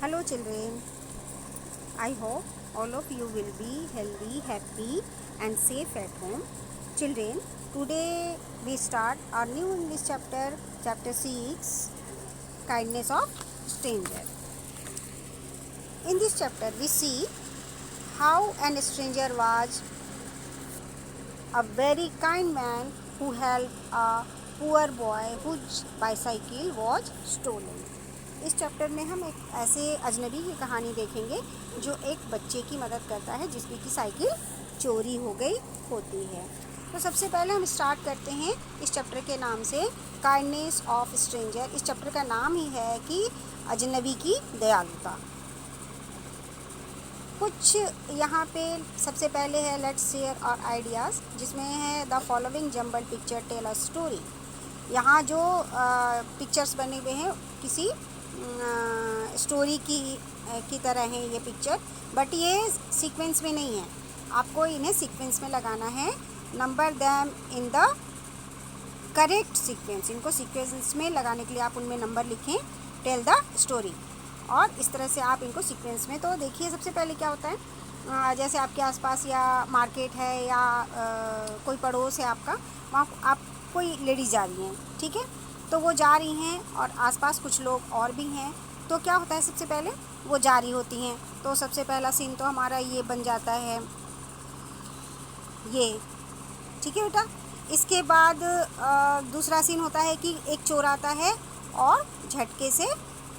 Hello children, I hope all of you will be healthy, happy and safe at home. Children, today we start our new English chapter, chapter 6, kindness of stranger. In this chapter we see how an stranger was a very kind man who helped a poor boy whose bicycle was stolen. इस chapter में हम एक ऐसे अजनबी की कहानी देखेंगे जो एक बच्चे की मदद करता है जिसकी की साइकिल चोरी हो गई होती है। तो सबसे पहले हम स्टार्ट करते हैं इस चैप्टर के नाम से, काइंडनेस ऑफ स्ट्रेंजर। इस चैप्टर का नाम ही है कि अजनबी की दयालुता। कुछ यहाँ पे सबसे पहले है लेट्स शेयर और आइडियाज़, जिसमें है the following jumble picture tell a story. यहाँ जो पिक्चर्स बने हुए हैं किसी स्टोरी की तरह हैं ये पिक्चर, बट ये सीक्वेंस में नहीं है, आपको इन्हें सीक्वेंस में लगाना है। Number them in the correct sequence, इनको सीक्वेंस में लगाने के लिए आप उनमें नंबर लिखें, टेल द स्टोरी, और इस तरह से आप इनको सीक्वेंस में। तो देखिए सबसे पहले क्या होता है, जैसे आपके आसपास या मार्केट है या कोई पड़ोस है आपका, वहाँ आप कोई लेडीज़ जा रही हैं, ठीक है, तो वो जा रही हैं और आसपास कुछ लोग और भी हैं। तो क्या होता है, सबसे पहले वो जा रही होती हैं, तो सबसे पहला सीन तो हमारा ये बन जाता है, ये ठीक है बेटा। इसके बाद दूसरा सीन होता है कि एक चोर आता है और झटके से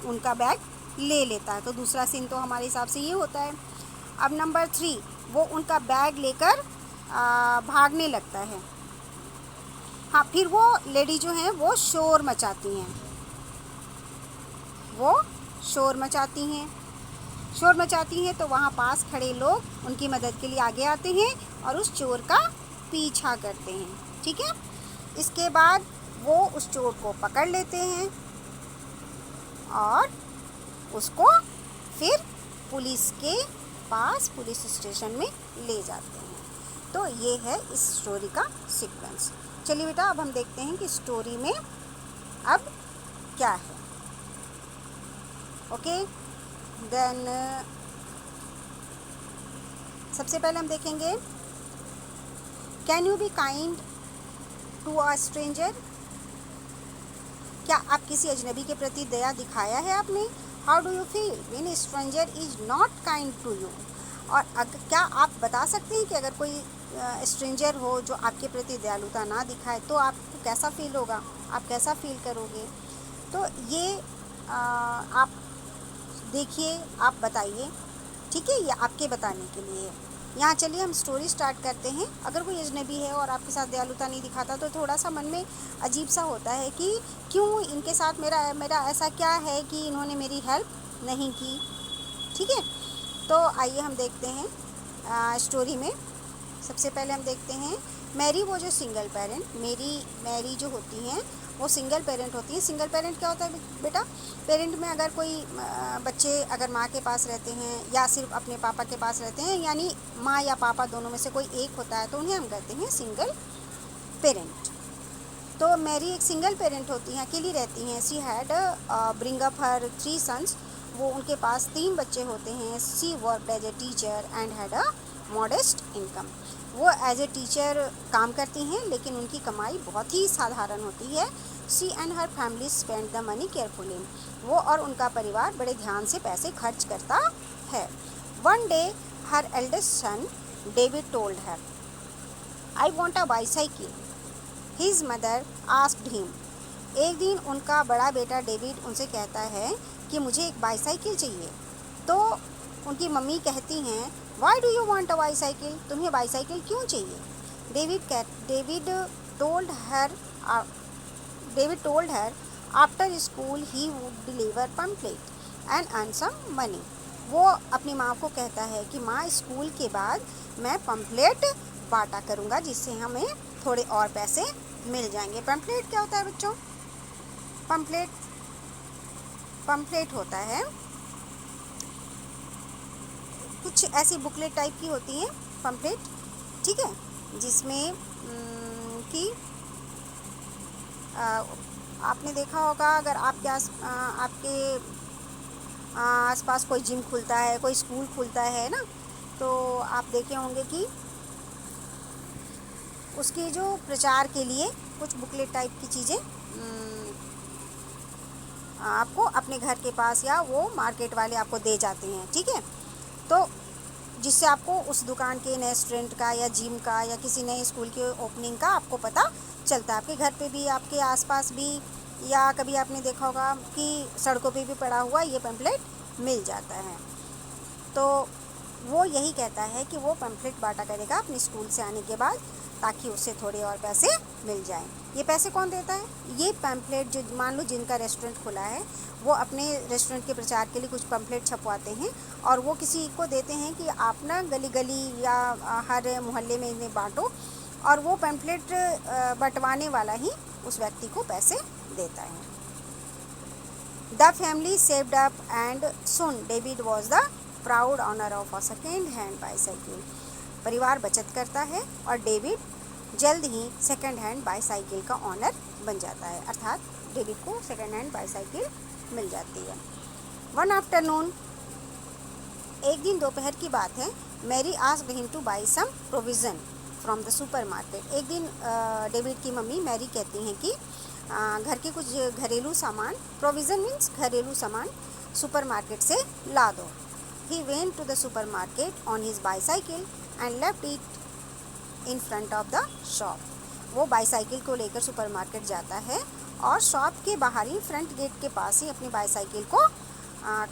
उनका बैग ले लेता है, तो दूसरा सीन तो हमारे हिसाब से ये होता है। अब नंबर 3, वो उनका बैग लेकर भागने लगता है। हाँ, फिर वो लेडी जो हैं वो शोर मचाती हैं, शोर मचाती हैं, तो वहाँ पास खड़े लोग उनकी मदद के लिए आगे आते हैं और उस चोर का पीछा करते हैं, ठीक है। इसके बाद वो उस चोर को पकड़ लेते हैं और उसको फिर पुलिस के पास, पुलिस स्टेशन में ले जाते हैं। तो ये है इस स्टोरी का सीक्वेंस। चलिए बेटा, अब हम देखते हैं कि स्टोरी में अब क्या है। ओके, देन सबसे पहले हम देखेंगे, can you be kind to a stranger. क्या आप किसी अजनबी के प्रति दया दिखाया है आपने। How do you feel when a stranger is not kind to you. और क्या आप बता सकते हैं कि अगर कोई स्ट्रेंजर हो जो आपके प्रति दयालुता ना दिखाए तो आपको कैसा फील होगा, आप कैसा फील करोगे। तो ये आप देखिए, आप बताइए, ठीक है, ये आपके बताने के लिए। यहाँ चलिए हम स्टोरी स्टार्ट करते हैं। अगर कोई अजनबी है और आपके साथ दयालुता नहीं दिखाता तो थोड़ा सा मन में अजीब सा होता है कि क्यों इनके साथ मेरा ऐसा क्या है कि इन्होंने मेरी हेल्प नहीं की, ठीक है। तो आइए हम देखते हैं स्टोरी में। सबसे पहले हम देखते हैं मैरी, वो जो सिंगल पेरेंट, मैरी जो होती हैं वो सिंगल पेरेंट होती हैं। सिंगल पेरेंट क्या होता है बेटा, पेरेंट में अगर कोई बच्चे अगर माँ के पास रहते हैं या सिर्फ अपने पापा के पास रहते हैं, यानी माँ या पापा दोनों में से कोई एक होता है, तो उन्हें हम कहते हैं सिंगल पेरेंट। तो मैरी एक सिंगल पेरेंट होती हैं, अकेली रहती हैं। She had bring up her 3 sons, वो उनके पास 3 बच्चे होते हैं। She worked as a teacher and had a modest income, वो एज ए टीचर काम करती हैं लेकिन उनकी कमाई बहुत ही साधारण होती है। She and her family spend the money carefully, वो और उनका परिवार बड़े ध्यान से पैसे खर्च करता है। One day her eldest son David told her, I want a bicycle. His mother asked him, एक दिन उनका बड़ा बेटा डेविड उनसे कहता है कि मुझे एक बाईसाइकिल चाहिए। तो उनकी मम्मी कहती हैं, why do you want a bicycle, तुम्हें बाईसाइकिल क्यों चाहिए। David told her after school he would deliver pamphlet and earn some money. वो अपनी माँ को कहता है कि माँ, स्कूल के बाद मैं पम्पलेट बांटा करूँगा जिससे हमें थोड़े और पैसे मिल जाएंगे। पम्पलेट क्या होता है बच्चों, पम्पलेट होता है कुछ ऐसी बुकलेट टाइप की होती हैं पम्पलेट, ठीक है, जिसमें कि आपने देखा होगा, अगर आपके आसपास कोई जिम खुलता है, कोई स्कूल खुलता है ना, तो आप देखे होंगे कि उसके जो प्रचार के लिए कुछ बुकलेट टाइप की चीज़ें आपको अपने घर के पास या वो मार्केट वाले आपको दे जाते हैं, ठीक है। तो जिससे आपको उस दुकान के नए रेस्टोरेंट का या जिम का या किसी नए स्कूल के ओपनिंग का आपको पता चलता है। आपके घर पे भी, आपके आसपास भी, या कभी आपने देखा होगा कि सड़कों पे भी पड़ा हुआ ये पैम्पलेट मिल जाता है। तो वो यही कहता है कि वो पैम्पलेट बांटा करेगा अपने स्कूल से आने के बाद, ताकि उससे थोड़े और पैसे मिल जाएं। ये पैसे कौन देता है? ये पैम्पलेट जो मान लो जिनका रेस्टोरेंट खुला है, वो अपने रेस्टोरेंट के प्रचार के लिए कुछ पैम्पलेट छपवाते हैं और वो किसी को देते हैं कि आप ना गली गली या हर मोहल्ले में इन्हें बांटो, और वो पैम्पलेट बंटवाने वाला ही उस व्यक्ति को पैसे देता है। The family saved up and soon David was the proud owner of a second hand bicycle. परिवार बचत करता है और डेविड जल्द ही सेकेंड हैंड बाईसाइकिल का ऑनर बन जाता है, अर्थात डेविड को सेकेंड हैंड बाईसाइकिल मिल जाती है। वन आफ्टरनून, एक दिन दोपहर की बात है, Mary asked him to buy some provision from the supermarket. एक दिन डेविड की मम्मी मैरी कहती हैं कि घर के कुछ घरेलू सामान, प्रोविज़न मीन्स घरेलू सामान, सुपर मार्केट से ला दो। He went to the supermarket on his bicycle and left it in front of the shop. वो बाईसाइकिल को लेकर सुपर मार्केट जाता है और शॉप के बाहर ही फ्रंट गेट के पास ही अपनी बाईसाइकिल को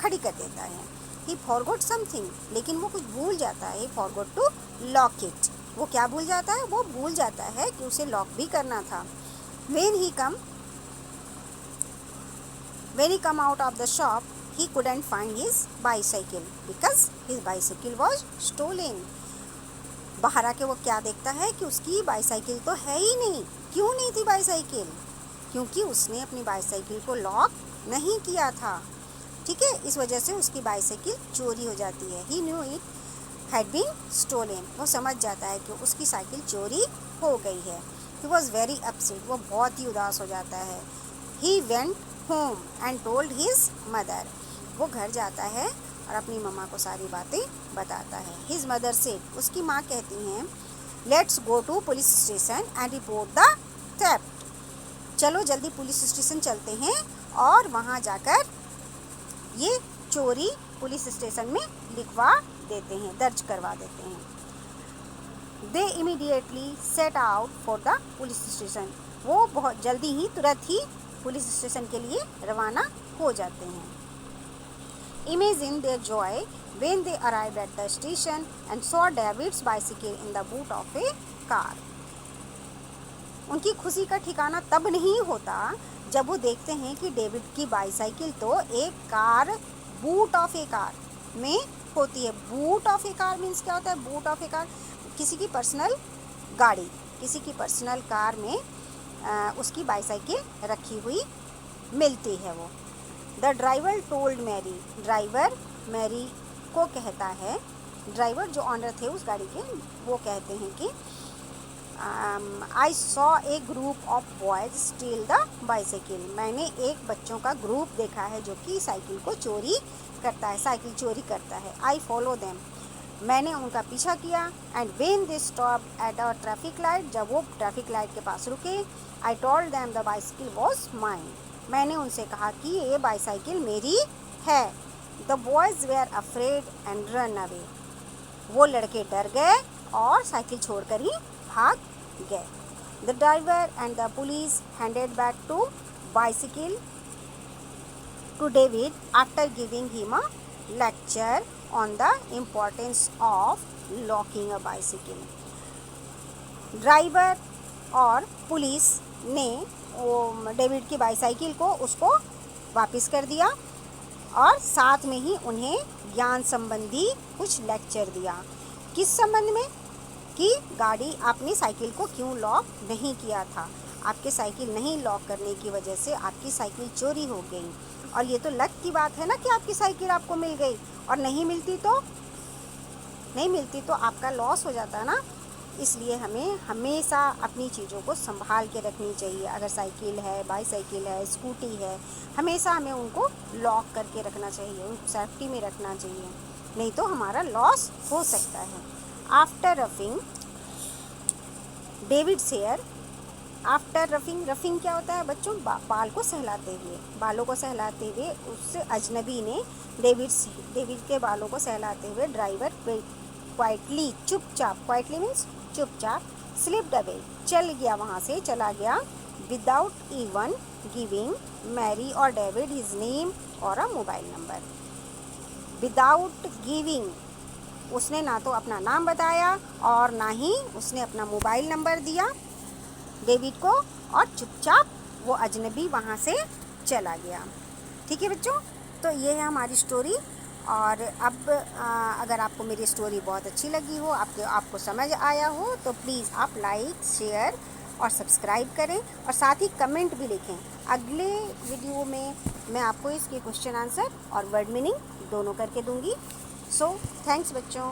खड़ी कर देता है। ही फॉरगॉट समथिंग, लेकिन वो कुछ भूल जाता है। He forgot to lock it, वो क्या भूल जाता है? वो भूल जाता है कि उसे लॉक भी करना था। When he come out of the shop, he couldn't find his bicycle because his bicycle was stolen. बाहर आके वो क्या देखता है कि उसकी बाईसाइकिल तो है ही नहीं। क्यों नहीं थी बाईसाइकिल? क्योंकि उसने अपनी बाईसाइकिल को लॉक नहीं किया था, ठीक है। इस वजह से उसकी बाईसाइकिल चोरी हो जाती है। He knew it had been stolen. वो समझ जाता है कि उसकी साइकिल चोरी हो गई है। He was very upset. वो बहुत ही उदास हो जाता है। He went home and told his mother. वो घर जाता है और अपनी मम्मा को सारी बातें बताता है। His mother said, उसकी माँ कहती हैं, Let's go to police station and report the theft. चलो जल्दी पुलिस स्टेशन चलते हैं और वहाँ जाकर ये चोरी पुलिस स्टेशन में लिखवा देते हैं, दर्ज करवा देते हैं। They immediately set out for the police station. वो बहुत जल्दी ही, तुरंत ही पुलिस स्टेशन के लिए रवाना हो जाते हैं। Imagine their joy when they arrived at the station and saw David's bicycle in the boot of a car. उनकी खुशी का ठिकाना तब नहीं होता जब वो देखते हैं कि डेविड की बाईसाइकिल तो एक car, boot of A car में होती है। Boot of A car means क्या होता है? बूट ऑफ ए कार किसी की पर्सनल गाड़ी, किसी की पर्सनल कार में उसकी बाईसाइकिल रखी हुई मिलती है वो। The driver told Mary, driver Mary को कहता है, ड्राइवर जो ऑनर थे उस गाड़ी के, वो कहते हैं कि I saw a group of boys steel the bicycle. मैंने एक बच्चों का ग्रुप देखा है जो कि साइकिल को चोरी करता है, साइकिल चोरी करता है। आई फॉलो देम, मैंने उनका पीछा किया। And when they stop at a traffic light, जब वो ट्रैफिक लाइट के पास रुके, I told them the bicycle was mine, मैंने उनसे कहा कि ये बाईसाइकिल मेरी है। The boys were afraid and run away, वो लड़के डर गए और साइकिल छोड़कर ही भाग गए। The driver and the police handed back to bicycle to David after giving him a lecture on the importance of locking a bicycle. Driver और पुलिस ने वो डेविड की बाईसाइकिल को उसको वापस कर दिया और साथ में ही उन्हें ज्ञान संबंधी कुछ लेक्चर दिया। किस संबंध में? कि गाड़ी, आपने साइकिल को क्यों लॉक नहीं किया था। आपके साइकिल नहीं लॉक करने की वजह से आपकी साइकिल चोरी हो गई। और ये तो लक की बात है ना कि आपकी साइकिल आपको मिल गई, और नहीं मिलती तो आपका लॉस हो जाता है ना। इसलिए हमें हमेशा अपनी चीज़ों को संभाल के रखनी चाहिए। अगर साइकिल है, बाईसाइकिल है, स्कूटी है, हमेशा हमें उनको लॉक करके रखना चाहिए, उनको सेफ्टी में रखना चाहिए, नहीं तो हमारा लॉस हो सकता है। After roughing David share, after roughing, roughing क्या होता है बच्चों? बाल को सहलाते हुए, बालों को सहलाते हुए उस अजनबी ने डेविड के बालों को सहलाते हुए ड्राइवर क्वाइटली, चुपचाप, क्वाइटली मीन्स चुपचाप, स्लिप्ड अवे, चल गया, वहाँ से चला गया, विदाउट इवन गिविंग मैरी और डेविड हिज नेम और अ मोबाइल नंबर। विदाउट गिविंग, उसने ना तो अपना नाम बताया और ना ही उसने अपना मोबाइल नंबर दिया डेविड को, और चुपचाप वो अजनबी वहाँ से चला गया। ठीक है बच्चों, तो ये है हमारी स्टोरी। और अब अगर आपको मेरी स्टोरी बहुत अच्छी लगी हो, आपको समझ आया हो, तो प्लीज़ आप लाइक, शेयर और सब्सक्राइब करें, और साथ ही कमेंट भी लिखें। अगले वीडियो में मैं आपको इसके क्वेश्चन आंसर और वर्ड मीनिंग दोनों करके दूंगी। सो थैंक्स बच्चों।